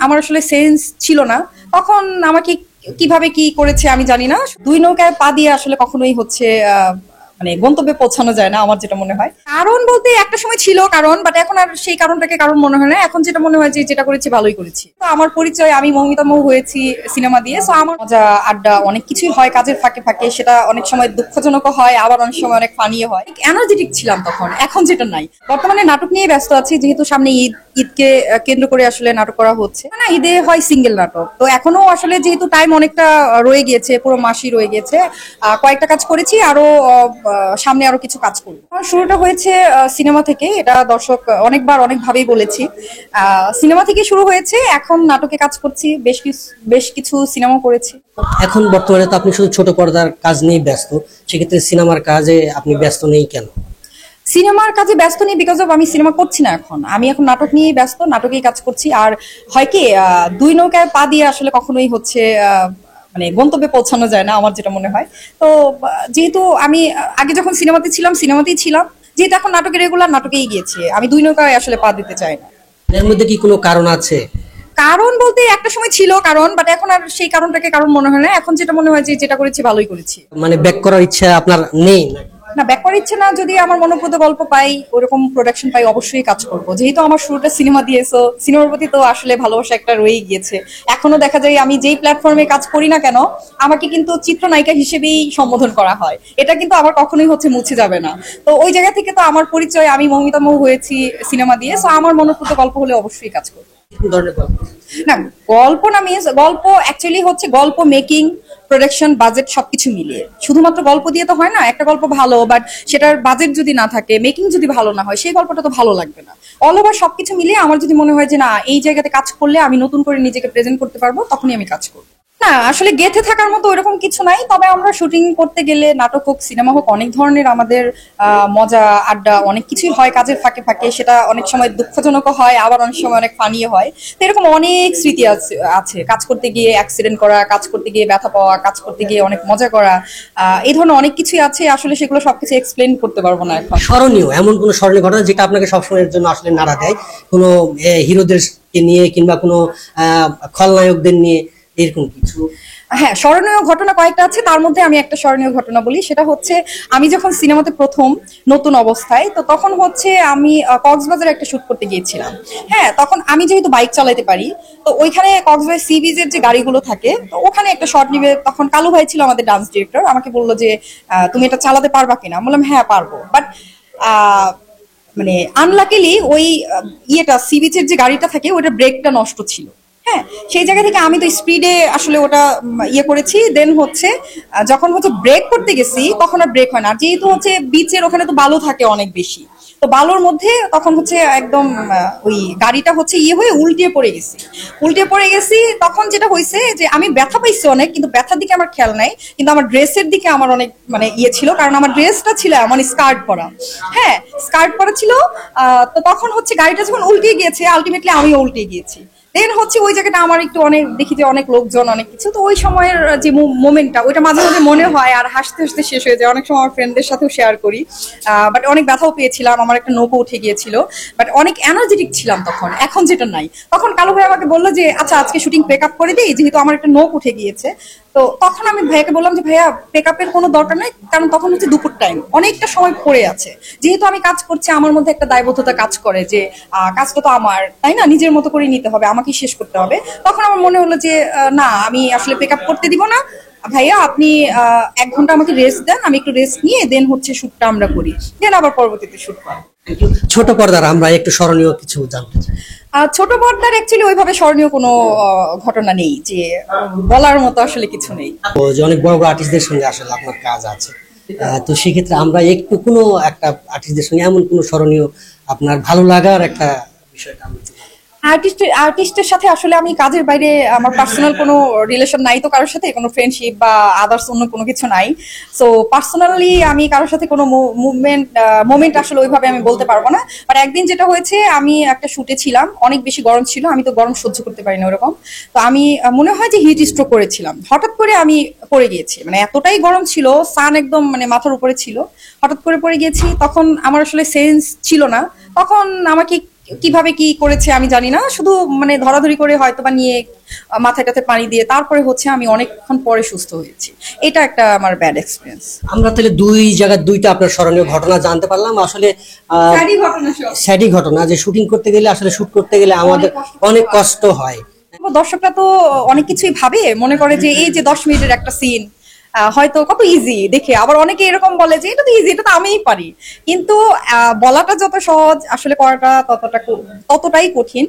আমার আসলে সেন্স ছিল না। তখন আমাকে কিভাবে কি করেছে আমি জানি না। দুই নৌকায় পা দিয়ে আসলে কখনোই হচ্ছে মানে গন্তব্যে পৌঁছানো যায় না, আমার যেটা মনে হয়। কারণ বলতে একটা সময় ছিল কারণ, বাট এখন আর সেই কারণটাকে কারণ মনে হয় না। এখন যেটা মনে হয় যে যেটা করেছি ভালোই করেছি। তো আমার পরিচয়, আমি মৌমিতা মৌ হয়েছি সিনেমা দিয়ে। সো আমার মজা আড্ডা অনেক কিছুই হয় কাজের ফাঁকে ফাঁকে, সেটা অনেক সময় দুঃখজনক হয়, আবার অনেক সময় অনেক ফানিও হয়। এনার্জেটিক ছিলাম তখন, এখন যেটা নাই। বর্তমানে নাটক নিয়ে ব্যস্ত আছি, যেহেতু সামনে ঈদকে কেন্দ্র করে আসলে নাটক করা হচ্ছে না। ঈদে হয় সিঙ্গেল নাটক, তো এখনো আসলে যেহেতু টাইম অনেকটা রয়ে গিয়েছে, পুরো মাসই রয়ে গিয়েছে। কয়েকটা কাজ করেছি, আরো সামনে আরো কিছু কাজ করব। আমার শুরুটা হয়েছে সিনেমা থেকে, এটা দর্শক অনেকবার অনেকভাবেই বলেছি। সিনেমা থেকে শুরু হয়েছে, এখন নাটকে কাজ করছি, বেশ কিছু সিনেমা করেছি। এখন বর্তমানে তো আপনি শুধু ছোট পর্দার কাজ নিয়ে ব্যস্ত, সেক্ষেত্রে সিনেমার কাজে আপনি ব্যস্ত নেই কেন? সিনেমার কাজে ব্যস্ত নেই বিকজ অফ আমি সিনেমা করছি না এখন। আমি এখন নাটক নিয়েই ব্যস্ত, নাটকেই কাজ করছি। আর হয় কি, দুই নৌকায় পা দিয়ে আসলে কখনোই হচ্ছে মানে গন্তব্যে পৌঁছানো যায় না, আমার যেটা মনে হয়। তো যেহেতু আমি আগে যখন সিনেমাতেই ছিলাম, যেহেতু এখন নাটকে রেগুলার, নাটকেই গিয়েছি। আমি দুই নৌকায় আসলে পা দিতে চাই না। এর মধ্যে কি কোনো কারণ আছে? কারণ বলতে একটা সময় ছিল কারণ, বাট এখন আর সেই কারণটাকে কারণ মনে হয় না। এখন যেটা মনে হয় যে যেটা করেছি ভালোই করেছি। মানে ব্যাক করার ইচ্ছা আপনার নেই না? না, ব্যাক করার ইচ্ছে না। যদি আমার মনোপ্রদ গল্প পাই, ওরকম প্রোডাকশন পাই, অবশ্যই কাজ করব। যেহেতু আমার শুরুটা সিনেমা দিয়েছো, সিনেমার প্রতি তো আসলে ভালোবাসা একটা রয়েই গিয়েছে। এখনো দেখা যায় আমি যেই প্ল্যাটফর্মে কাজ করি না কেন, আমাকে কিন্তু চিত্রনায়িকা হিসেবেই সম্বোধন করা হয়। এটা কিন্তু আমার কখনোই হচ্ছে মুছে যাবে না। তো ওই জায়গা থেকে তো আমার পরিচয়, আমি মৌমিতা মৌ হয়েছি সিনেমা দিয়ে। সো আমার মনোপ্রদ গল্প হলে অবশ্যই কাজ করবো। কোন ধরনের গল্প? না, গল্প না, মিনস গল্প অ্যাকচুয়ালি হচ্ছে গল্প মেকিং, প্রোডাকশন, বাজেট সবকিছু মিলিয়ে। শুধুমাত্র গল্প দিয়ে তো হয় না। একটা গল্প ভালো, বাট সেটার বাজেট যদি না থাকে, মেকিং যদি ভালো না হয়, সেই গল্পটা তো ভালো লাগবে না। অল ওভার সবকিছু মিলিয়ে আমার যদি মনে হয় যে না, এই জায়গাতে কাজ করলে আমি নতুন করে নিজেকে প্রেজেন্ট করতে পারবো, তখনই আমি কাজ করবো। না, আসলে গেঁথে থাকার মতো ওইরকম কিছু নাই। তবে আমরা শুটিং করতে গেলে, নাটক হোক সিনেমা হোক, অনেক ধরনের আমাদের মজা আড্ডা অনেক কিছুই হয় কাজের ফাঁকে ফাঁকে, সেটা অনেক সময় দুঃখজনক হয়, আবার অনেক সময় অনেক ফানিও হয়। তো এরকম অনেক স্মৃতি আছে কাজ করতে গিয়ে অ্যাক্সিডেন্ট করা, কাজ করতে গিয়ে ব্যথা পাওয়া, কাজ করতে গিয়ে অনেক মজা করা। এই ধরনের অনেক কিছুই আছে, আসলে সেগুলো সবকিছু এক্সপ্লেন করতে পারবো না এখন। স্মরণীয় এমন কোনো স্মরণীয় ঘটনা যেটা আপনাকে সবসময়ের জন্য আসলে নাড়া দেয়, কোনো হিরোদেরকে নিয়ে কিংবা কোনো খলনায়কদের নিয়ে, এরকম কিছু? হ্যাঁ, স্মরণীয় ঘটনা কয়েকটা আছে। তার মধ্যে আমি একটা স্মরণীয় ঘটনা বলি। সেটা হচ্ছে, আমি যখন সিনেমাতে প্রথম নতুন অবস্থায়, তো তখন হচ্ছে আমি কক্সবাজারে একটা শুট করতে গিয়েছিলাম। হ্যাঁ, তখন আমি যেহেতু বাইক চালাতে পারি, তো ওইখানে কক্সবাজার সি বিচের যে গাড়িগুলো থাকে, তো ওখানে একটা শট নিবে। তখন কালু ভাই ছিল আমাদের ডান্স ডিরেক্টর, আমাকে বললো যে তুমি এটা চালাতে পারবা কিনা। বললাম হ্যাঁ পারবো। বাট মানে আনলাকিলি ওই সি বিচের যে গাড়িটা থাকে, ওটা ব্রেকটা নষ্ট ছিল। হ্যাঁ, সেই জায়গা থেকে আমি তো স্পিডে আসলে ওটা করেছি। দেন হচ্ছে যখন হচ্ছে ব্রেক করতে গেছি, তখন আর ব্রেক হয় না। আর যেহেতু হচ্ছে বিচের ওখানে তো বালু থাকে অনেক বেশি, তো বালুর মধ্যে তখন হচ্ছে একদম ওই গাড়িটা হচ্ছে হয়ে উল্টে পড়ে গেছি। তখন যেটা হয়েছে যে আমি ব্যথা পাইছি অনেক, কিন্তু ব্যথার দিকে আমার খেয়াল নাই। কিন্তু আমার ড্রেসের দিকে আমার অনেক মানে ছিল, কারণ আমার ড্রেসটা ছিল এমন স্কার্ট পরা। হ্যাঁ, স্কার্ট পরা ছিল। তো তখন হচ্ছে গাড়িটা যখন উল্টে গিয়েছে, আলটিমেটলি আমিও উল্টে গিয়েছি। দেন হচ্ছে ওই জায়গাটা আমার একটু অনেক দেখি যে অনেক লোকজন, অনেক কিছু। তো ওই সময়ের যে মোমেন্টটা, ওইটা মাঝে মাঝে মনে হয় আর হাসতে হাসতে শেষ হয়ে যায়। অনেক সময় আমার ফ্রেন্ডদের সাথেও শেয়ার করি। বাট অনেক ব্যথাও পেয়েছিলাম, আমার একটা নৌকো উঠে গিয়েছিল। বাট অনেক এনার্জেটিক ছিলাম তখন, এখন যেটা নাই। তখন কালু ভাই আমাকে বললো যে আচ্ছা, আজকে শুটিং পেক আপ করে দিই, যেহেতু আমার একটা নৌক উঠে গিয়েছে। তো তখন আমি ভাইয়াকে বললাম যে ভাইয়া, পেক আপের কোনো দরকার নেই, কারণ তখন হচ্ছে দুপুর টাইম, অনেকটা সময় পড়ে আছে। যেহেতু আমি কাজ করছি, আমার মধ্যে একটা দায়বদ্ধতা কাজ করে যে কাজটা তো আমার, তাই না, নিজের মতো করে নিতে হবে, আমাকেই শেষ করতে হবে। তখন আমার মনে হলো যে না, আমি আসলে পেক আপ করতে দিব না। ভাইয়া আপনি 1 ঘন্টা আমাকে রেস্ট দেন, আমি একটু রেস্ট নিয়ে দেন হচ্ছে শুটটা আমরা করি, দেন আবার পরবর্তীতে শুট করি। ছোট পর্দার আমরা একটু স্মরণীয় কিছু জানতে চাই। ছোট পর্দার অ্যাকচুয়ালি ওইভাবে স্মরণীয় কোনো ঘটনা নেই, যে বলার মতো আসলে কিছু নেই। তো যে অনেক বড় বড় আর্টিস্টদের সঙ্গে আসলে আপনার কাজ আছে, তো সেক্ষেত্রে আমরা একটু কোনো একটা আর্টিস্টদের সঙ্গে এমন কোনো স্মরণীয় আপনার ভালো লাগার একটা বিষয়টা আমি একটু জানতে আর্টিস্টের সাথে আসলে আমি কাজের বাইরে আমার পার্সোনাল কোনো রিলেশন নাই, তো কারোর সাথে কোনো ফ্রেন্ডশিপ বা আদার্স অন্য কোনো কিছু নাই। সো পার্সোনালি আমি কারোর সাথে কোনো মোমেন্ট আসলে ওইভাবে আমি বলতে পারবো না। বাট একদিন যেটা হয়েছে, আমি একটা শুটে ছিলাম, অনেক বেশি গরম ছিল, আমি তো গরম সহ্য করতে পারি না ওরকম। তো আমি মনে হয় যে হিট স্ট্রোক করেছিলাম, হঠাৎ করে আমি পড়ে গিয়েছি। মানে এতটাই গরম ছিল, সান একদম মানে মাথার উপরে ছিল, হঠাৎ করে পড়ে গিয়েছি। তখন আমার আসলে সেন্স ছিল না। তখন আমাকে কিভাবে কি করেছে আমি জানি না, শুধু মানে ধরাধরি করে হয়তো বা নিয়ে মাথায় টাথায় পানি দিয়ে তারপরে হচ্ছে আমি অনেকক্ষণ পরে সুস্থ হয়েছি। এটা একটা আমার ব্যাড এক্সপিরিয়েন্স। আমরা তাহলে দুই জায়গার দুইটা আপনার স্মরণীয় ঘটনা জানতে পারলাম আসলে। স্যাডি ঘটনা যে শুটিং করতে গেলে আসলে শুট করতে গেলে আমাদের অনেক কষ্ট হয়। দর্শকরা তো অনেক কিছুই ভাবে, মনে করে যে এই যে 10 মিনিটের একটা সিন হয়তো কত ইজি দেখে, আবার অনেকে এরকম বলে যে এটা তো ইজি, এটা তো আমিই পারি। কিন্তু বলাটা যত সহজ, আসলে করাটা ততটাই কঠিন।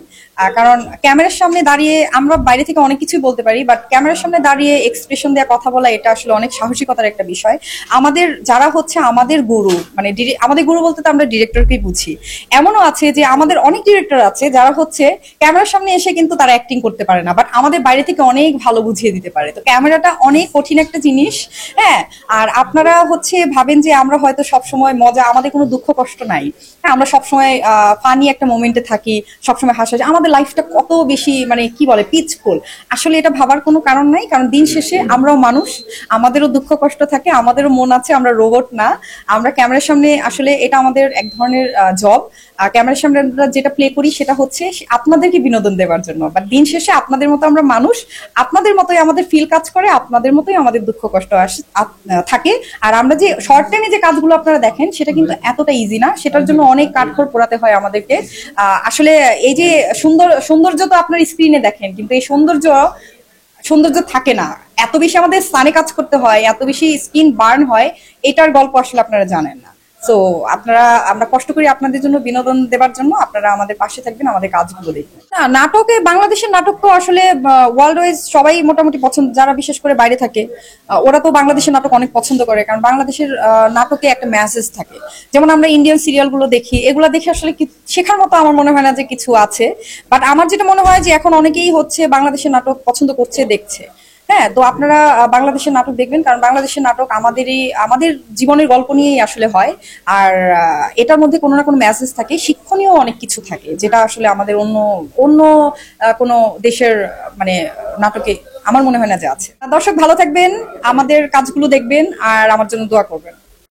কারণ ক্যামেরার সামনে দাঁড়িয়ে আমরা বাইরে থেকে অনেক কিছুই বলতে পারি, বাট ক্যামেরার সামনে দাঁড়িয়ে এক্সপ্রেশন দিয়ে কথা বলা এটা আসলে অনেক সাহসিকতার একটা বিষয়। আমাদের যারা হচ্ছে আমাদের গুরু, মানে আমাদের গুরু বলতে তো আমরা ডিরেক্টরকেই বুঝি। এমনও আছে যে আমাদের অনেক ডিরেক্টর আছে যারা হচ্ছে ক্যামেরার সামনে এসে কিন্তু তারা অ্যাক্টিং করতে পারে না, বাট আমাদের বাইরে থেকে অনেক ভালো বুঝিয়ে দিতে পারে। তো ক্যামেরাটা অনেক কঠিন একটা জিনিস। হ্যাঁ, আর আপনারা হচ্ছে ভাবেন যে আমরা হয়তো সবসময় মজা, আমাদের কোনো দুঃখ কষ্ট নাই, হ্যাঁ আমরা সবসময় ফানি একটা মোমেন্টে থাকি, সবসময় হাসা, আমাদের লাইফটা কত বেশি মানে কি বলে পিচফুল। আসলে এটা ভাবার কোনো কারণ নাই, কারণ দিন শেষে আমরাও মানুষ, আমাদেরও দুঃখ কষ্ট থাকে, আমাদেরও মন আছে, আমরা রোবট না। আমরা ক্যামেরার সামনে আসলে এটা আমাদের এক ধরনের জব। ক্যামেরার সামনে আমরা যেটা প্লে করি সেটা হচ্ছে আপনাদেরকে বিনোদন দেওয়ার জন্য, বাট দিন শেষে আপনাদের মতো আমরা মানুষ, আপনাদের মতোই আমাদের ফিল কাজ করে, আপনাদের মতোই আমাদের দুঃখ কষ্ট থাকে। আর আমরা যে শর্ট টাইমে যে কাজগুলো আপনারা দেখেন সেটা কিন্তু এতটা ইজি না, সেটার জন্য অনেক কাঠখড় পোড়াতে হয় আমাদেরকে। আসলে এই যে সৌন্দর্য তো আপনার স্ক্রিনে দেখেন, কিন্তু এই সৌন্দর্য থাকে না, এত বেশি আমাদের স্নানে কাজ করতে হয়, এত বেশি স্কিন বার্ন হয়, এটার গল্প আসলে আপনারা জানেন না। সো আমরা কষ্ট করি আপনাদের জন্য, বিনোদন দেওয়ার জন্য। আপনারা আমাদের পাশে থাকবেন, আমাদের কাজগুলো দেখবেন। না, নাটকে বাংলাদেশের নাটক তো আসলে ওয়ার্ল্ড ওয়াইজ সবাই মোটামুটি পছন্দ, যারা বিশেষ করে বাইরে থাকে ওরা তো বাংলাদেশের নাটক অনেক পছন্দ করে, কারণ বাংলাদেশের নাটকে একটা মেসেজ থাকে। যেমন আমরা ইন্ডিয়ান সিরিয়াল গুলো দেখি, এগুলো দেখে আসলে শেখার মতো আমার মনে হয় না যে কিছু আছে, বাট আমার যেটা মনে হয় যে এখন অনেকেই হচ্ছে বাংলাদেশের নাটক পছন্দ করছে, দেখছে। হ্যাঁ, তো আপনারা বাংলাদেশের নাটক দেখবেন, কারণ বাংলাদেশের নাটক আমাদের জীবনের গল্প নিয়েই আসলে হয়। আর এটার মধ্যে কোনো না কোনো মেসেজ থাকে, শিক্ষণীয় অনেক কিছু থাকে, যেটা আসলে আমাদের অন্য অন্য কোনো দেশের মানে নাটকে আমার মনে হয় না যে আছে। দর্শক ভালো থাকবেন, আমাদের কাজগুলো দেখবেন, আর আমার জন্য দোয়া করবেন।